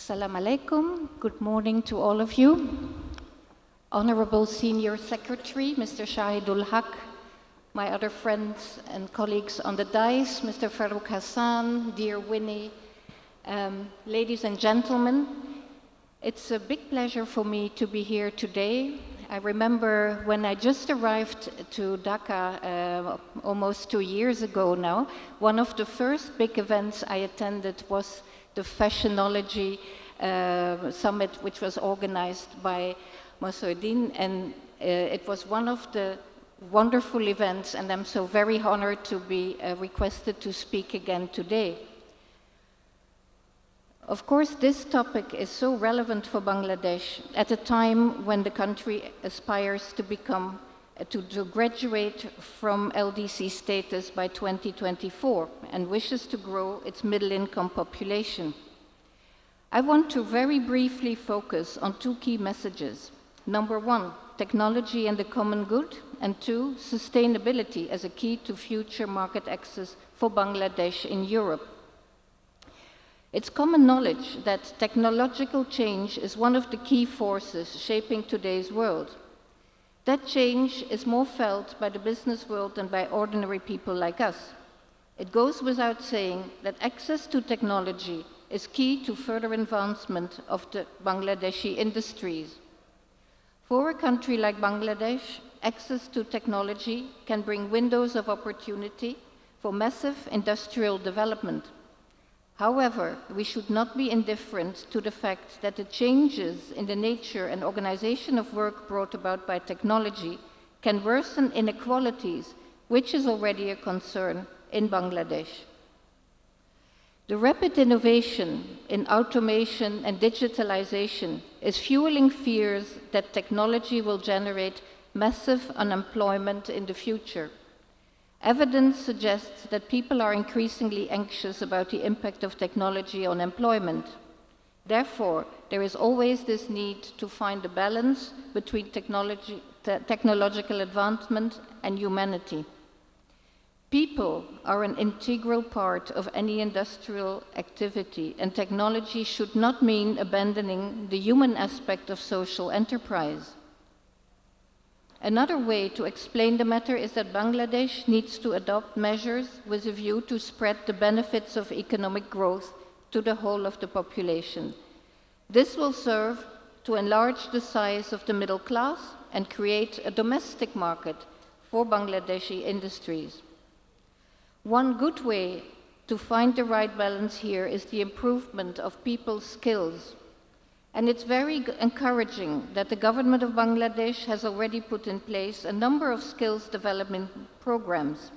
Assalamu alaikum. Good morning to all of you. Honorable Senior Secretary, Mr. Shahidul Haq, my other friends and colleagues on the dais, Mr. Farouk Hassan, dear Winnie, ladies and gentlemen, it's a big pleasure for me to be here today. I remember when I just arrived to Dhaka almost 2 years ago now, one of the first big events I attended was the Fashionology Summit, which was organized by Masuddin, and it was one of the wonderful events, and I'm so very honored to be requested to speak again today. Of course, this topic is so relevant for Bangladesh at a time when the country aspires to become, to graduate from LDC status by 2024 and wishes to grow its middle-income population. I want to very briefly focus on two key messages. Number one, technology and the common good, and two, sustainability as a key to future market access for Bangladesh in Europe. It's common knowledge that technological change is one of the key forces shaping today's world. That change is more felt by the business world than by ordinary people like us. It goes without saying that access to technology is key to further advancement of the Bangladeshi industries. For a country like Bangladesh, access to technology can bring windows of opportunity for massive industrial development. However, we should not be indifferent to the fact that the changes in the nature and organization of work brought about by technology can worsen inequalities, which is already a concern in Bangladesh. The rapid innovation in automation and digitalization is fueling fears that technology will generate massive unemployment in the future. Evidence suggests that people are increasingly anxious about the impact of technology on employment. Therefore, there is always this need to find a balance between technological advancement and humanity. People are an integral part of any industrial activity, and technology should not mean abandoning the human aspect of social enterprise. Another way to explain the matter is that Bangladesh needs to adopt measures with a view to spread the benefits of economic growth to the whole of the population. This will serve to enlarge the size of the middle class and create a domestic market for Bangladeshi industries. One good way to find the right balance here is the improvement of people's skills. And it's very encouraging that the government of Bangladesh has already put in place a number of skills development programs.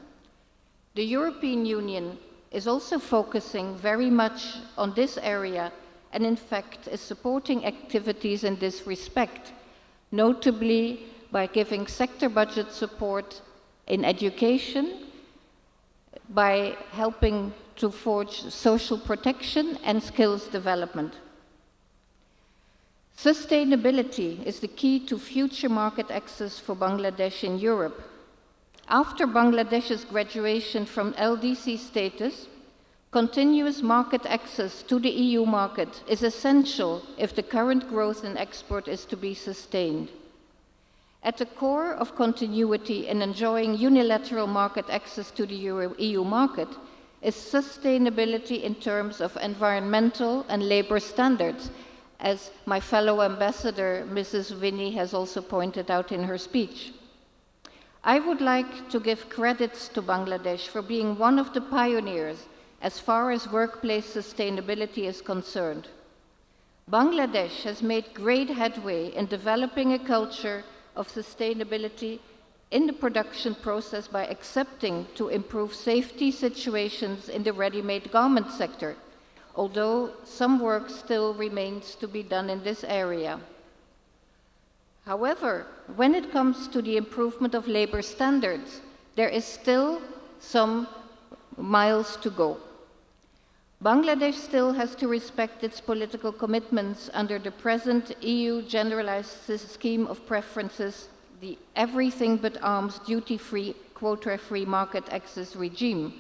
The European Union is also focusing very much on this area and in fact is supporting activities in this respect, notably by giving sector budget support in education, by helping to forge social protection and skills development. Sustainability is the key to future market access for Bangladesh in Europe. After Bangladesh's graduation from LDC status, continuous market access to the EU market is essential if the current growth in export is to be sustained. At the core of continuity in enjoying unilateral market access to the EU market is sustainability in terms of environmental and labor standards, as my fellow ambassador, Mrs. Winnie, has also pointed out in her speech. I would like to give credits to Bangladesh for being one of the pioneers as far as workplace sustainability is concerned. Bangladesh has made great headway in developing a culture of sustainability in the production process by accepting to improve safety situations in the ready-made garment sector, although some work still remains to be done in this area. However, when it comes to the improvement of labor standards, there is still some miles to go. Bangladesh still has to respect its political commitments under the present EU generalized scheme of preferences, the everything but arms duty-free, quota-free market access regime.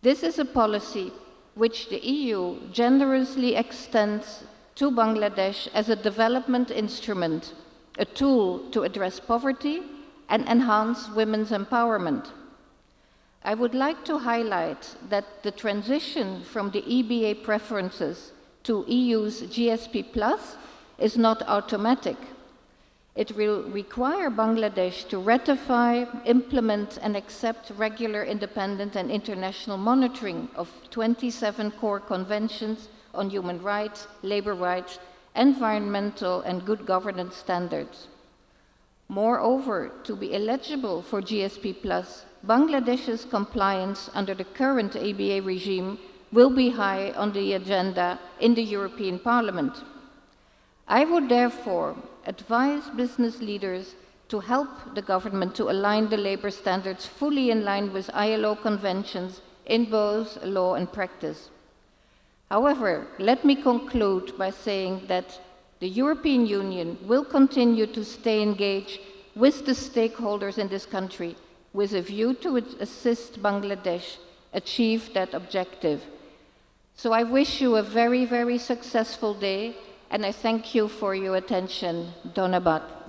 This is a policy which the EU generously extends to Bangladesh as a development instrument, a tool to address poverty and enhance women's empowerment. I would like to highlight that the transition from the EBA preferences to EU's GSP Plus is not automatic. It will require Bangladesh to ratify, implement, and accept regular independent and international monitoring of 27 core conventions on human rights, labor rights, environmental and good governance standards. Moreover, to be eligible for GSP Plus, Bangladesh's compliance under the current ABA regime will be high on the agenda in the European Parliament. I would therefore advise business leaders to help the government to align the labor standards fully in line with ILO conventions in both law and practice. However, let me conclude by saying that the European Union will continue to stay engaged with the stakeholders in this country with a view to assist Bangladesh achieve that objective. So I wish you a very, very successful day, and I thank you for your attention. Dhonabad.